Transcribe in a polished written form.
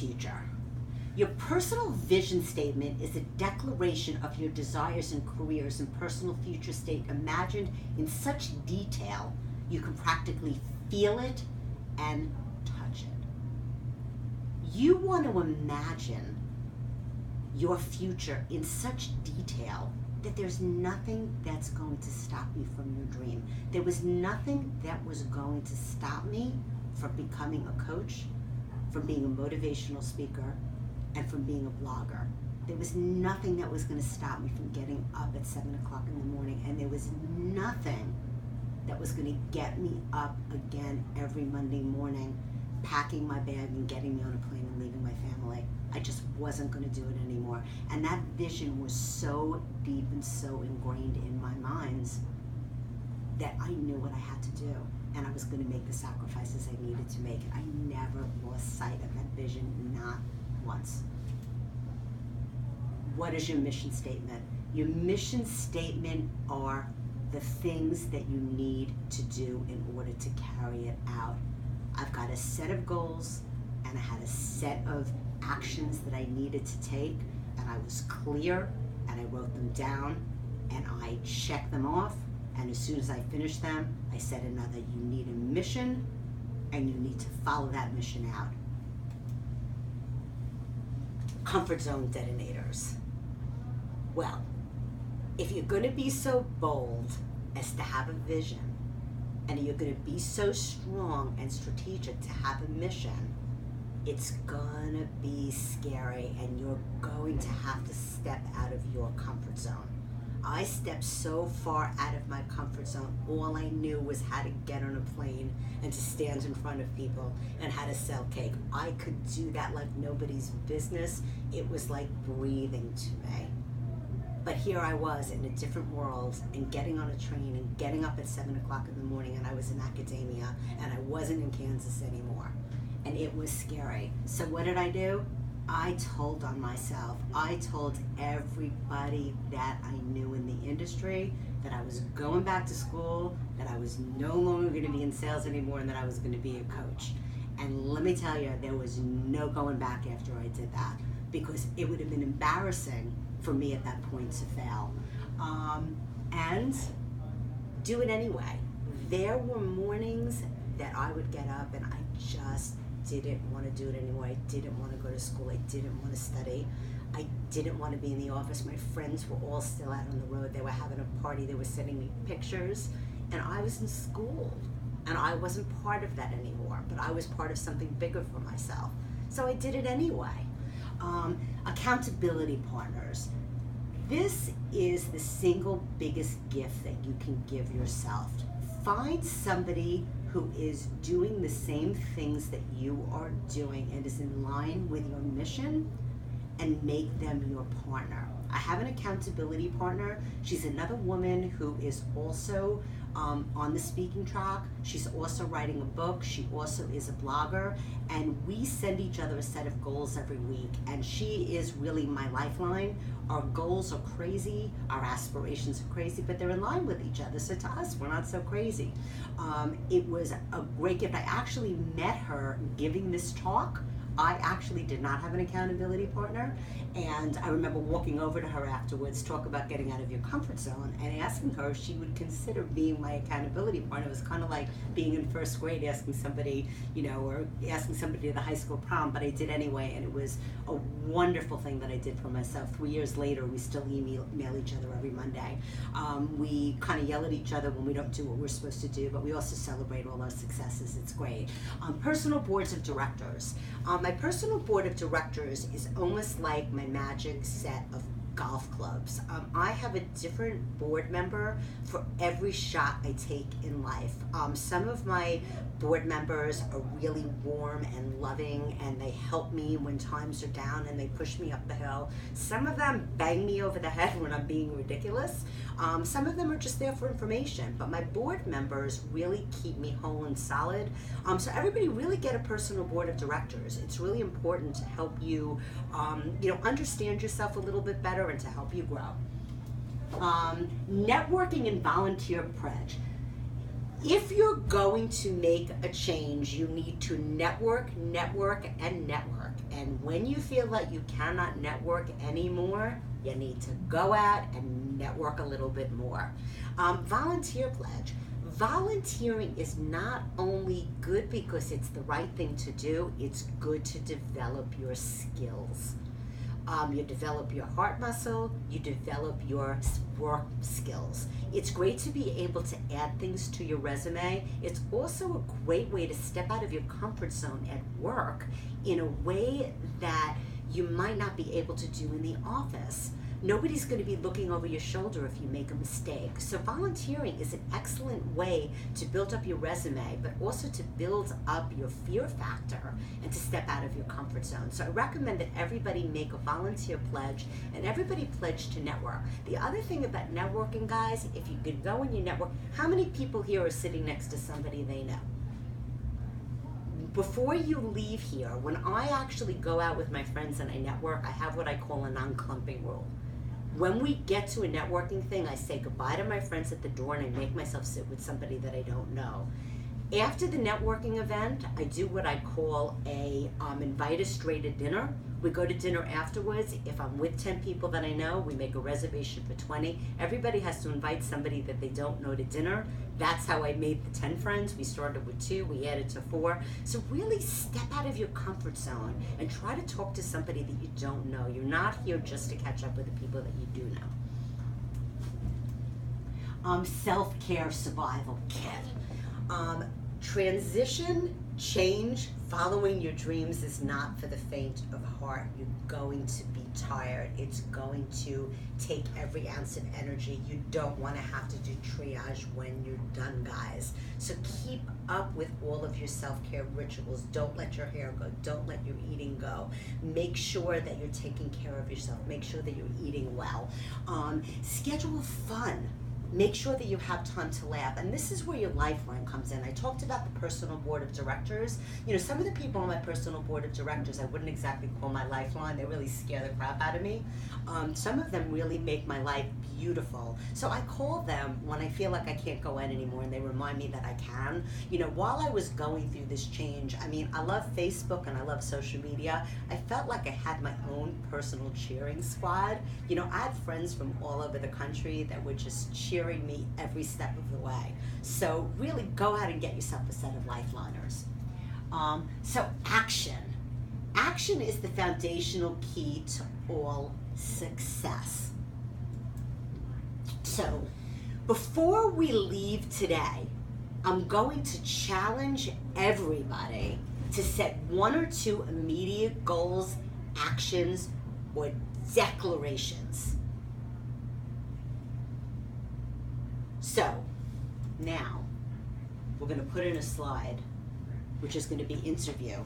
teacher. Your personal vision statement is a declaration of your desires and careers and personal future state imagined in such detail you can practically feel it and touch it. You want to imagine your future in such detail that there's nothing that's going to stop you from your dream. There was nothing that was going to stop me from becoming a coach, from being a motivational speaker, and from being a blogger. There was nothing that was going to stop me from getting up at 7 o'clock in the morning, and there was nothing that was going to get me up again every Monday morning, packing my bag and getting me on a plane and leaving my family. I just wasn't going to do it anymore. And that vision was so deep and so ingrained in my minds that I knew what I had to do, and I was going to make the sacrifices I needed to make. I never lost sight of that vision, not once. What is your mission statement? Your mission statement are the things that you need to do in order to carry it out. I've got a set of goals, and I had a set of actions that I needed to take, and I was clear, and I wrote them down, and I checked them off, and as soon as I finished them, I said another. You need a mission, and you need to follow that mission out. Comfort zone detonators. Well, if you're going to be so bold as to have a vision, and you're going to be so strong and strategic to have a mission, it's going to be scary, and you're going to have to step out of your comfort zone. I stepped so far out of my comfort zone. All I knew was how to get on a plane and to stand in front of people and how to sell cake. I could do that like nobody's business. It was like breathing to me. But here I was in a different world, and getting on a train and getting up at 7 o'clock in the morning, and I was in academia, and I wasn't in Kansas anymore. And it was scary. So what did I do? I told on myself. I told everybody that I knew in the industry that I was going back to school, that I was no longer going to be in sales anymore, and that I was going to be a coach. And let me tell you, there was no going back after I did that, because it would have been embarrassing for me at that point to fail. And do it anyway. There were mornings that I would get up and I just didn't want to do it anymore. I didn't want to go to school. I didn't want to study. I didn't want to be in the office. My friends were all still out on the road. They were having a party. They were sending me pictures. And I was in school. And I wasn't part of that anymore. But I was part of something bigger for myself. So I did it anyway. Accountability partners. This is the single biggest gift that you can give yourself. Find somebody who is doing the same things that you are doing and is in line with your mission, and make them your partner. I have an accountability partner. She's another woman who is also on the speaking track. She's also writing a book. She also is a blogger, and we send each other a set of goals every week, and she is really my lifeline. Our goals are crazy, our aspirations are crazy, but they're in line with each other, so to us, we're not so crazy. It was a great gift. I actually met her giving this talk. I actually did not have an accountability partner, and I remember walking over to her afterwards, talk about getting out of your comfort zone, and asking her if she would consider being my accountability partner. It was kind of like being in first grade asking somebody, or asking somebody to the high school prom, but I did anyway, and it was a wonderful thing that I did for myself. 3 years later, we still email each other every Monday. We kind of yell at each other when we don't do what we're supposed to do, but we also celebrate all our successes. It's great. Personal boards of directors. My personal board of directors is almost like my magic set of golf clubs. I have a different board member for every shot I take in life. Some of my board members are really warm and loving, and they help me when times are down and they push me up the hill. Some of them bang me over the head when I'm being ridiculous. Some of them are just there for information, but my board members really keep me whole and solid. So everybody really get a personal board of directors. It's really important to help you, understand yourself a little bit better and to help you grow. Networking and volunteer pledge. If you're going to make a change, you need to network, and network. And when you feel like you cannot network anymore, you need to go out and network a little bit more. Volunteer pledge. Volunteering is not only good because it's the right thing to do, it's good to develop your skills. You develop your heart muscle, you develop your work skills. It's great to be able to add things to your resume. It's also a great way to step out of your comfort zone at work in a way that you might not be able to do in the office. Nobody's going to be looking over your shoulder if you make a mistake. So volunteering is an excellent way to build up your resume, but also to build up your fear factor and to step out of your comfort zone. So I recommend that everybody make a volunteer pledge and everybody pledge to network. The other thing about networking, guys, if you could go and you network, how many people here are sitting next to somebody they know? Before you leave here, when I actually go out with my friends and I network, I have what I call a non-clumping rule. When we get to a networking thing, I say goodbye to my friends at the door and I make myself sit with somebody that I don't know. After the networking event, I do what I call a invite us straight to dinner. We go to dinner afterwards. If I'm with 10 people that I know, we make a reservation for 20. Everybody has to invite somebody that they don't know to dinner. That's how I made the 10 friends. We started with 2, we added to 4. So really step out of your comfort zone and try to talk to somebody that you don't know. You're not here just to catch up with the people that you do know. Self-care survival kit. Transition, change, following your dreams is not for the faint of heart. You're going to be tired. It's going to take every ounce of energy. You don't want to have to do triage when you're done, guys. So keep up with all of your self-care rituals. Don't let your hair go. Don't let your eating go. Make sure that you're taking care of yourself. Make sure that you're eating well. Schedule fun. Make sure that you have time to laugh. And this is where your lifeline comes in. I talked about the personal board of directors. You know, some of the people on my personal board of directors, I wouldn't exactly call my lifeline. They really scare the crap out of me. Some of them really make my life beautiful. So I call them when I feel like I can't go in anymore and they remind me that I can. You know, while I was going through this change, I mean, I love Facebook and I love social media. I felt like I had my own personal cheering squad. You know, I had friends from all over the country that were just cheering me every step of the way. So really go out and get yourself a set of lifeliners. So action. Action is the foundational key to all success. So before we leave today, I'm going to challenge everybody to set 1 or 2 immediate goals, actions, or declarations. So now we're going to put in a slide, which is going to be interview.